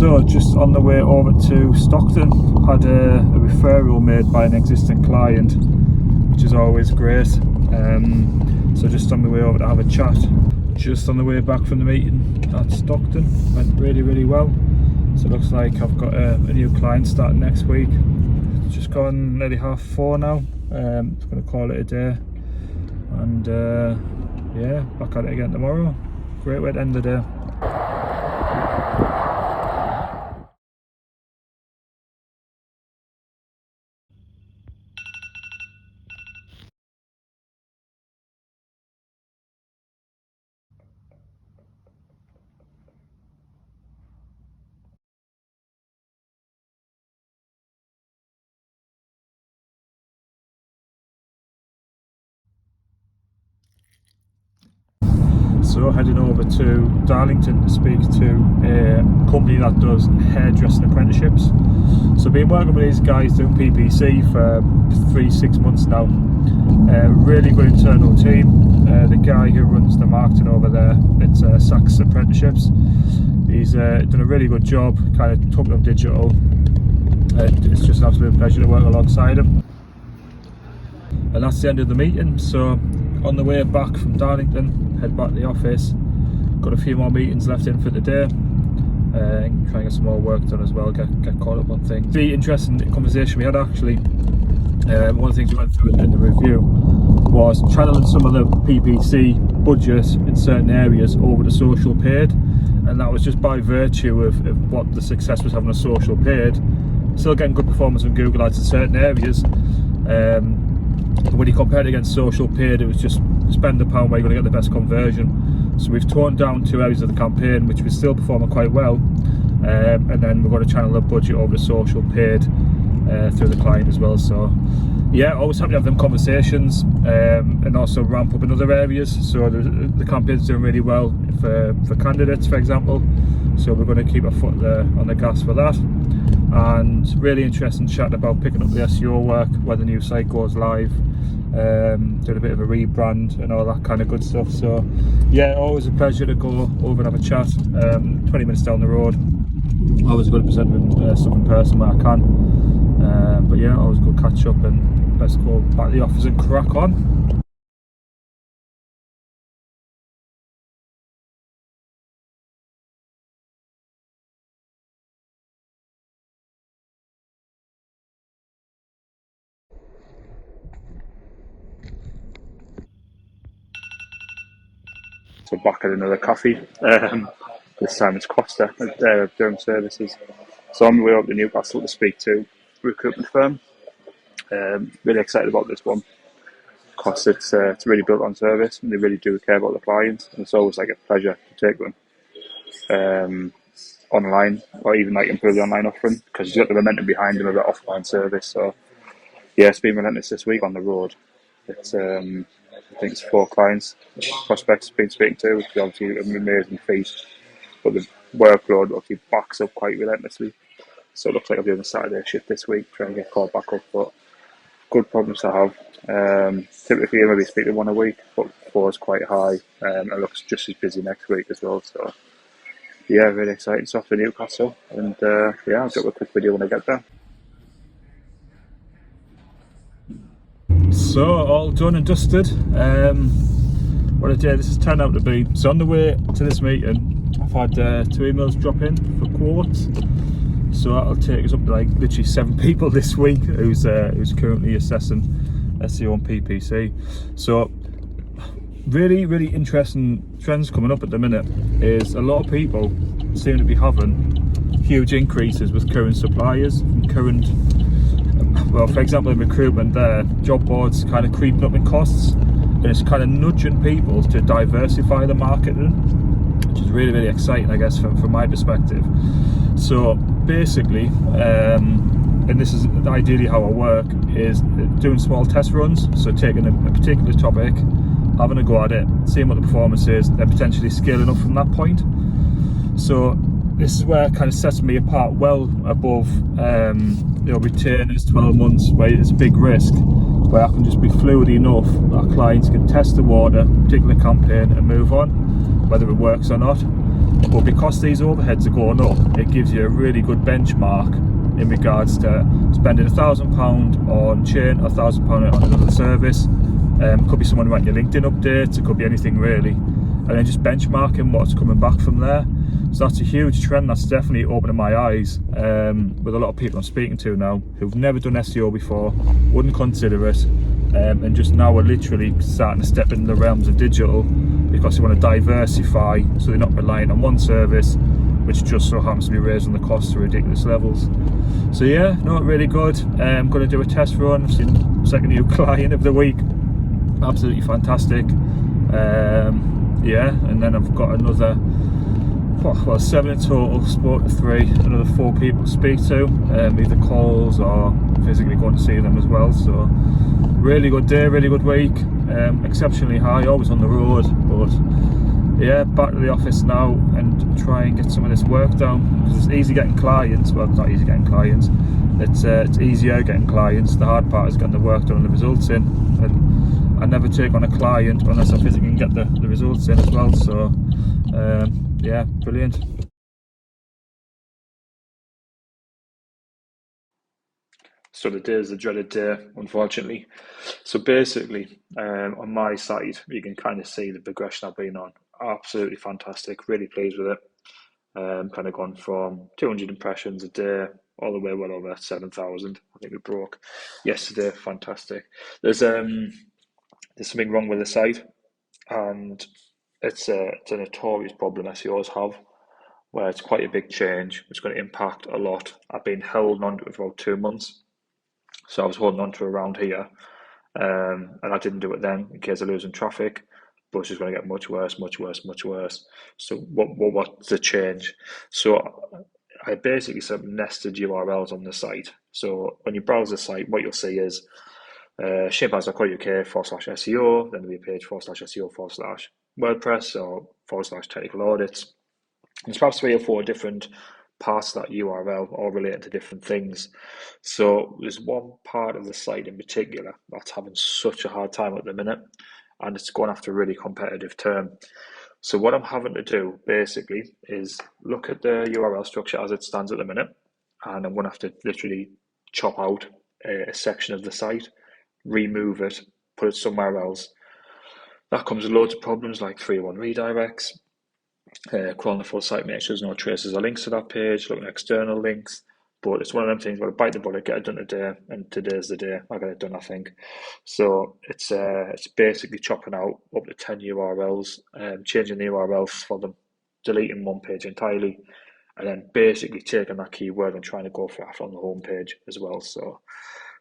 So just on the way over to Stockton, had a referral made by an existing client, which is always great. So just on the way over to have a chat. Just on the way back from the meeting at Stockton, went really well. So it looks like I've got a new client starting next week. Just gone nearly 4:30 now. Just going to call it a day, and yeah, back at it again tomorrow. Great way to end the day. So heading over to Darlington to speak to a company that does hairdressing apprenticeships. So been working with these guys doing PPC for 3-6 months now. Really good internal team. The guy who runs the marketing over there, it's Saks Apprenticeships. He's done a really good job, kind of took them digital. It's just an absolute pleasure to work alongside him. And that's the end of the meeting. So on the way back from Darlington, head back to the office. Got a few more meetings left in for the day. Try and get some more work done as well, get caught up on things. The interesting conversation we had actually, one of the things we went through in the review was channeling some of the PPC budget in certain areas over to social paid, and that was just by virtue of what the success was having a social paid. Still getting good performance on Google Ads in certain areas. When you compare it against social paid, it was just spend a pound where you're going to get the best conversion. So we've toned down 2 areas of the campaign, which was still performing quite well, and then we're going to channel the budget over to social paid through the client as well. So yeah, always happy to have them conversations, and also ramp up in other areas. So the campaign's doing really well for candidates, for example, so we're going to keep our foot on the gas for that. And really interesting chat about picking up the SEO work when the new site goes live, doing a bit of a rebrand and all that kind of good stuff. So yeah, always a pleasure to go over and have a chat. 20 minutes down the road. Always good to present stuff in person where I can. But yeah, always good catch up, and let's go back to the office and crack on. So back at another coffee. This time it's Costa at Durham Services. So on the way up to Newcastle to speak to a recruitment firm. Really excited about this one, because it's really built on service, and they really do care about the client. And it's always like a pleasure to take them online, or even like improve the online offering, because you've got the momentum behind them of that offline service. So yeah, it's been relentless this week on the road. It's I think it's 4 clients, prospects been speaking to, which is obviously an amazing feat. But the workload obviously backs up quite relentlessly. So it looks like I'll be on a Saturday shift this week, trying to get called back up. But good problems to have. Typically I maybe speak to 1 a week, but 4 is quite high. It looks just as busy next week as well. So yeah, really exciting stuff for Newcastle. And yeah, I'll drop a quick video when I get there. So all done and dusted. What a day this has turned out to be. So on the way to this meeting, I've had 2 emails drop in for quotes. So that'll take us up to like literally 7 people this week who's currently assessing SEO and PPC. So really interesting trends coming up at the minute is a lot of people seem to be having huge increases with current suppliers and current. Well, for example, in recruitment there, job boards kind of creeping up in costs, and it's kind of nudging people to diversify the marketing, which is really exciting, I guess, from my perspective. So basically, and this is ideally how I work, is doing small test runs. So taking a particular topic, having a go at it, seeing what the performance is, then potentially scaling up from that point. So this is where it kind of sets me apart well above retainers 12 months, where it's a big risk, where I can just be fluid enough that clients can test the water, particular campaign, and move on, whether it works or not. But because these overheads are going up, it gives you a really good benchmark in regards to spending £1,000 on chain or £1,000 on another service. Could be someone writing your LinkedIn updates, it could be anything really, and then just benchmarking what's coming back from there. So that's a huge trend that's definitely opening my eyes with a lot of people I'm speaking to now who've never done SEO before, wouldn't consider it, and just now are literally starting to step into the realms of digital because they want to diversify, so they're not relying on one service which just so happens to be raising the costs to ridiculous levels. So yeah, no, really good. I'm going to do a test run. I've seen second new client of the week, absolutely fantastic. Yeah, and then I've got another, well, 7 in total, spoke to 3, another 4 people to speak to, either calls or physically going to see them as well. So really good day, really good week, exceptionally high, always on the road, but yeah, back to the office now and try and get some of this work done, because it's easy getting clients. Well, it's not easy getting clients, it's easier getting clients. The hard part is getting the work done and the results in, and I never take on a client unless I physically can get the results in as well. So yeah, brilliant. So the day is the dreaded day, unfortunately. So basically, on my side, you can kind of see the progression I've been on. Absolutely fantastic, really pleased with it. Kind of gone from 200 impressions a day all the way well over 7,000. I think we broke yesterday. Fantastic. There's something wrong with the site, and it's a notorious problem SEOs have, where it's quite a big change. It's going to impact a lot. I've been held on to it for about 2 months. So I was holding on to around here, and I didn't do it then in case of losing traffic, but it's just going to get much worse, much worse, much worse. So what's the change? So I basically set up nested URLs on the site. So when you browse the site, what you'll see is shapehouse.co.uk/SEO, then there'll be a page /SEO/WordPress or /technical audits. There's perhaps 3 or 4 different parts of that URL, all related to different things. So there's one part of the site in particular that's having such a hard time at the minute, and it's going after a really competitive term. So what I'm having to do basically is look at the URL structure as it stands at the minute, and I'm going to have to literally chop out a section of the site, remove it, put it somewhere else. That comes with loads of problems like 301 redirects, crawling the full site, make sure there's no traces or links to that page, looking at external links. But it's one of them things where I bite the bullet, get it done today, and today's the day I get it done, I think. So it's basically chopping out up to 10 URLs, changing the URLs for them, deleting one page entirely, and then basically taking that keyword and trying to go for that on the home page as well. So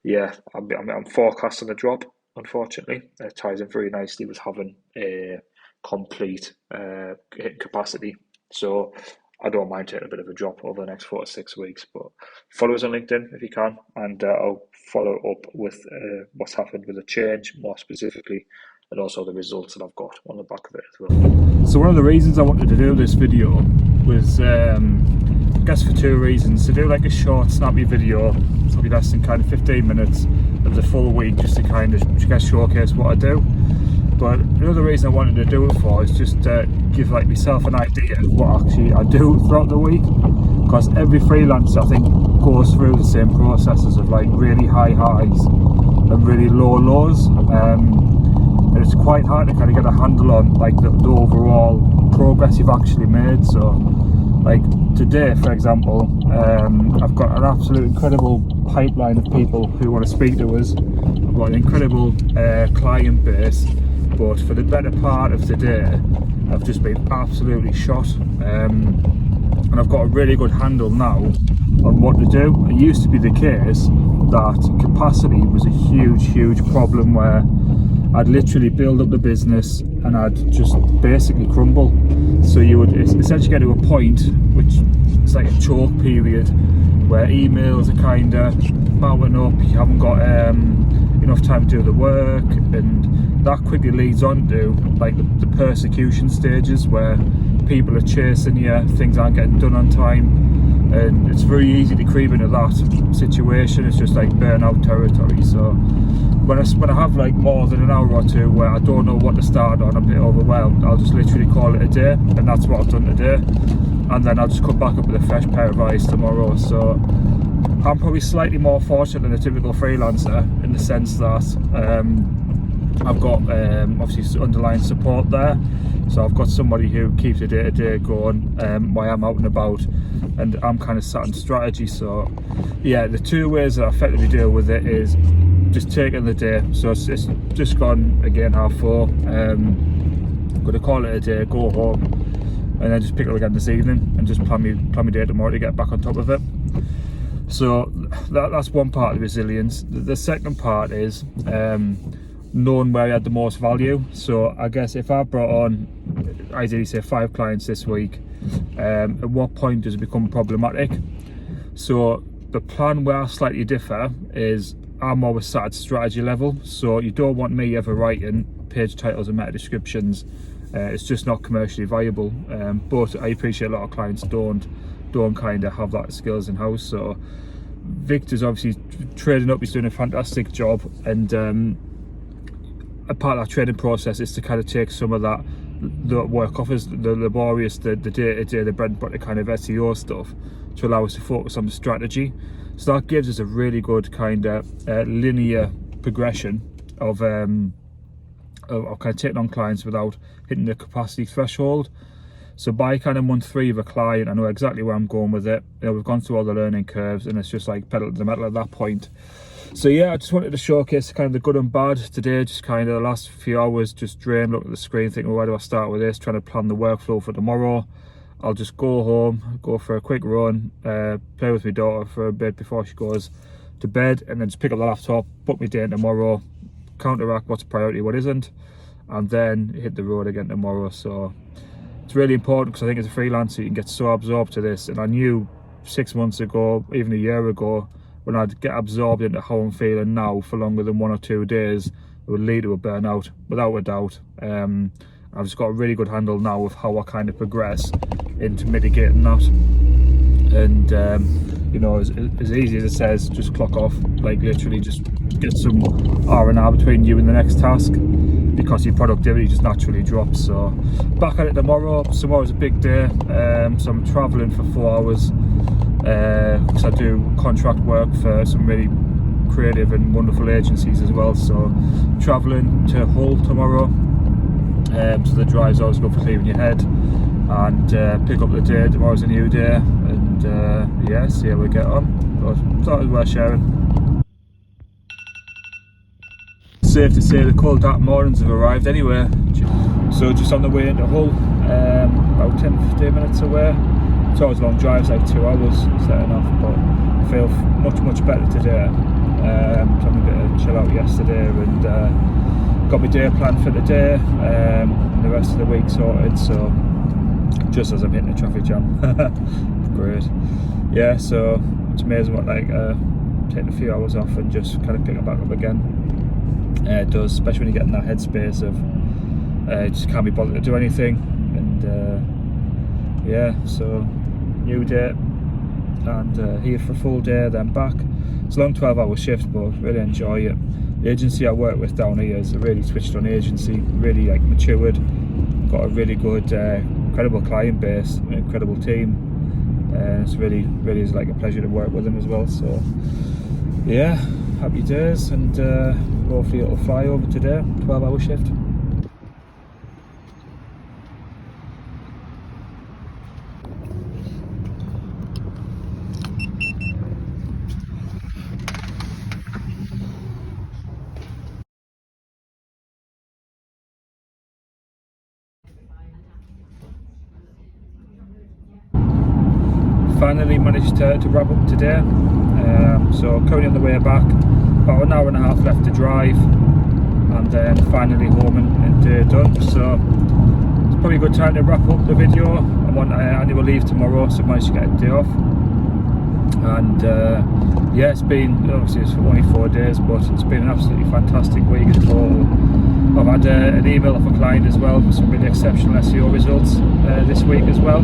yeah, I'm forecasting a drop, unfortunately. It ties in very nicely with having a complete hitting capacity. So I don't mind taking a bit of a drop over the next 4 to 6 weeks, but follow us on LinkedIn if you can, and I'll follow up with what's happened with the change more specifically, and also the results that I've got on the back of it as well. So one of the reasons I wanted to do this video was I guess for 2 reasons. To do like a short snappy video, probably less than kind of 15 minutes of the full week, just to kind of showcase what I do. But another reason I wanted to do it for is just to give like myself an idea of what actually I do throughout the week, because every freelancer I think goes through the same processes of like really high highs and really low lows, and it's quite hard to kind of get a handle on like the overall progress you've actually made. So like today, for example, I've got an absolute incredible pipeline of people who want to speak to us. I've got an incredible client base, but for the better part of today I've just been absolutely shot, and I've got a really good handle now on what to do. It used to be the case that capacity was a huge problem where I'd literally build up the business and I'd just basically crumble. So you would essentially get to a point which is like a choke period where emails are kind of mounting up, you haven't got enough time to do the work, and that quickly leads on to like the persecution stages where people are chasing you, things aren't getting done on time, and it's very easy to creep into that situation. It's just like burnout territory. So when I have like more than an hour or two where I don't know what to start on, I'm a bit overwhelmed, I'll just literally call it a day, and that's what I've done today. And then I'll just come back up with a fresh pair of eyes tomorrow. So I'm probably slightly more fortunate than a typical freelancer in the sense that I've got obviously underlying support there. So I've got somebody who keeps the day-to-day going while I'm out and about, and I'm kind of sat in strategy. So yeah, the two ways that I effectively deal with it is just taking the day. So it's just gone again 4:30. I'm going to call it a day, go home, and then just pick it up again this evening and just plan my day tomorrow to get back on top of it. So that's one part of resilience. The second part is knowing where I had the most value. So I guess if I brought on, ideally say 5 clients this week, at what point does it become problematic? So the plan where I slightly differ is I'm always sat at strategy level. So you don't want me ever writing page titles and meta descriptions. It's just not commercially viable. But I appreciate a lot of clients don't kind of have that skills in house. So Victor's obviously trading up, he's doing a fantastic job, and a part of that trading process is to kind of take some of that work off us, the laborious, the day-to-day, the bread and butter kind of SEO stuff, to allow us to focus on the strategy. So that gives us a really good kind of linear progression of kind of taking on clients without hitting the capacity threshold. So by kind of month 3 of a client, I know exactly where I'm going with it. You know, we've gone through all the learning curves, and it's just like pedal to the metal at that point. So yeah, I just wanted to showcase kind of the good and bad today. Just kind of the last few hours, just drained, look at the screen, thinking, well, where do I start with this? Trying to plan the workflow for tomorrow. I'll just go home, go for a quick run, play with my daughter for a bit before she goes to bed, and then just pick up the laptop, book my day in tomorrow, counteract what's a priority, what isn't, and then hit the road again tomorrow. So it's really important, because I think as a freelancer you can get so absorbed to this, and I knew 6 months ago, even a year ago, when I'd get absorbed into how I'm feeling now for longer than 1 or 2 days, it would lead to a burnout, without a doubt. I've just got a really good handle now of how I kind of progress into mitigating that. And you know, as easy as it says, just clock off, like literally just get some R&R between you and the next task, because your productivity just naturally drops. So back at it tomorrow. Tomorrow's a big day, so I'm travelling for 4 hours, because I do contract work for some really creative and wonderful agencies as well. So travelling to Hull tomorrow, so the drive's always good for clearing your head, and pick up the day. Tomorrow's a new day, and yeah, see how we get on. But thought it was worth sharing. Safe to say the cold dark mornings have arrived anyway. So just on the way into Hull, about 10-15 minutes away. It's always long drives, like 2 hours setting off, but I feel much better today. Having a bit of chill out yesterday, and got my day planned for the day, and the rest of the week sorted. So just as I'm hitting a traffic jam. Great. Yeah, so it's amazing what taking a few hours off and just kind of picking back up again. It does, especially when you get in that headspace of just can't be bothered to do anything. And yeah, so new day, and here for a full day, then back. It's a long 12-hour shift, but really enjoy it. The agency I work with down here is a really switched on agency, really like matured, got a really good incredible client base, an incredible team. It's really is like a pleasure to work with them as well. So yeah, happy days, and hopefully it'll fly over today. 12-hour shift. Finally managed to wrap up today, so currently on the way back, about an hour and a half left to drive, and then finally home and day done. So it's probably a good time to wrap up the video. I'm on annual leave tomorrow, so I managed to get a day off, and yeah, it's been, obviously it's only 4 days, but it's been an absolutely fantastic week in total. I've had an email off a client as well with some really exceptional SEO results this week as well.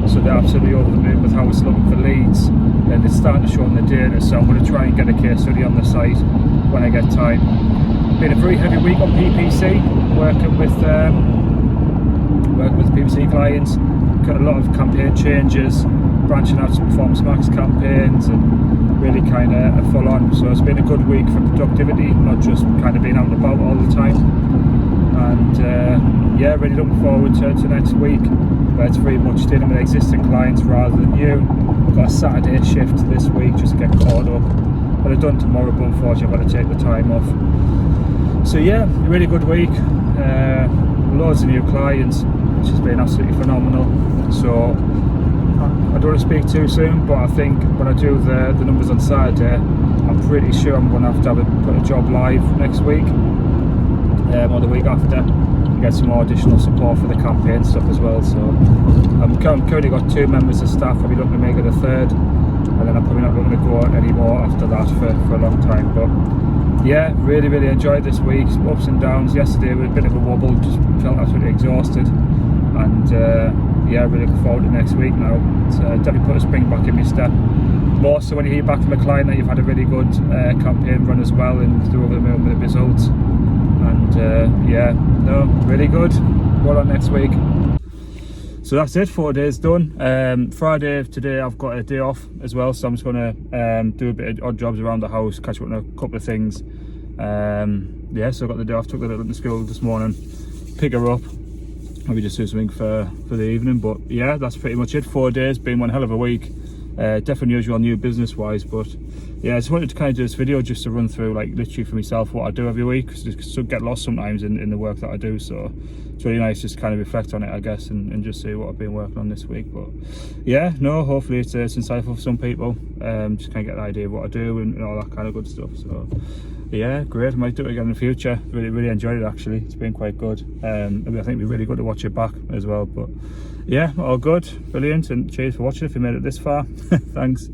So they're absolutely over the moon with how it's looking for leads, and it's starting to show in the data. So I'm going to try and get a case study on the site when I get time. Been a very heavy week on PPC, working with PPC clients. Got a lot of campaign changes, branching out to Performance Max campaigns, and really kind of full on. So it's been a good week for productivity, not just kind of being out and about all the time. And yeah, really looking forward to next week, where it's very much dealing with existing clients rather than new. Got a Saturday shift this week just to get caught up. But I've done tomorrow, but unfortunately I've got to take the time off. So yeah, a really good week. Loads of new clients, which has been absolutely phenomenal. So I don't want to speak too soon, but I think when I do the numbers on Saturday, I'm pretty sure I'm going to have put a job live next week, or the week after, and get some more additional support for the campaign stuff as well. So I'm currently got 2 members of staff. I'll be looking to make it a 3rd, and then I'm probably not going to go any more after that for a long time. But yeah, really enjoyed this week. Ups and downs. Yesterday was a bit of a wobble, just felt absolutely exhausted, and yeah, really looking forward to next week now. It's definitely put a spring back in my step. More so when you hear back from a client that you've had a really good campaign run as well, and they're over the moon with the results. And yeah, no, really good. Well on next week. So that's it, 4 days done. Friday today I've got a day off as well, so I'm just going to do a bit of odd jobs around the house, catch up on a couple of things. Yeah, so I got the day off, took the little to school this morning, pick her up, maybe just do something for the evening. But yeah, that's pretty much it. 4 days, been one hell of a week. Definitely unusual new business wise, but yeah, I just wanted to kind of do this video just to run through, like, literally for myself what I do every week, because I just get lost sometimes in the work that I do. So it's really nice just kind of reflect on it, I guess, and just see what I've been working on this week. But yeah, no, hopefully it's insightful for some people. Just kind of get an idea of what I do and all that kind of good stuff. So yeah, great. I might do it again in the future. Really enjoyed it, actually. It's been quite good. I think it'd be really good to watch it back as well. But yeah, all good, brilliant, and cheers for watching if you made it this far. Thanks.